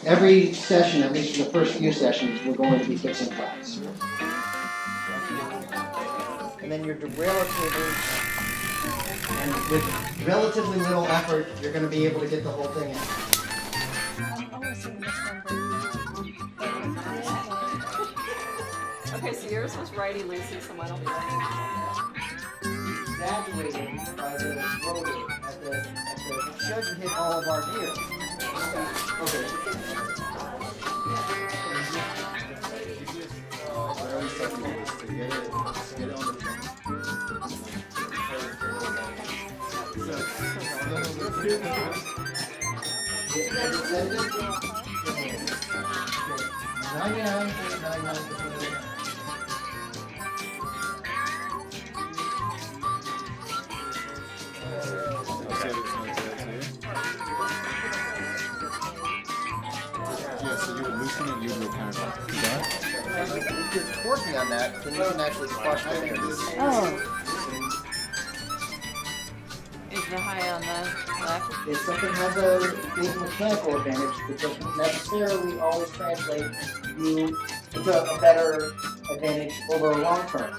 every session, at least for the first few sessions, we're going to be fixing flaps. And then your derailleur cables, and with relatively little effort, you're going to be able to get the whole thing in. Okay, so yours was righty-loosey, so mine will be righty. Exaggerated by the rotor at the should hit all of our gears. Okay. If you're torquing on that, then you can actually crush the bearings. Oh. Is the high on the left? If something has a big mechanical advantage, it doesn't necessarily always translate you into a better advantage over a long term.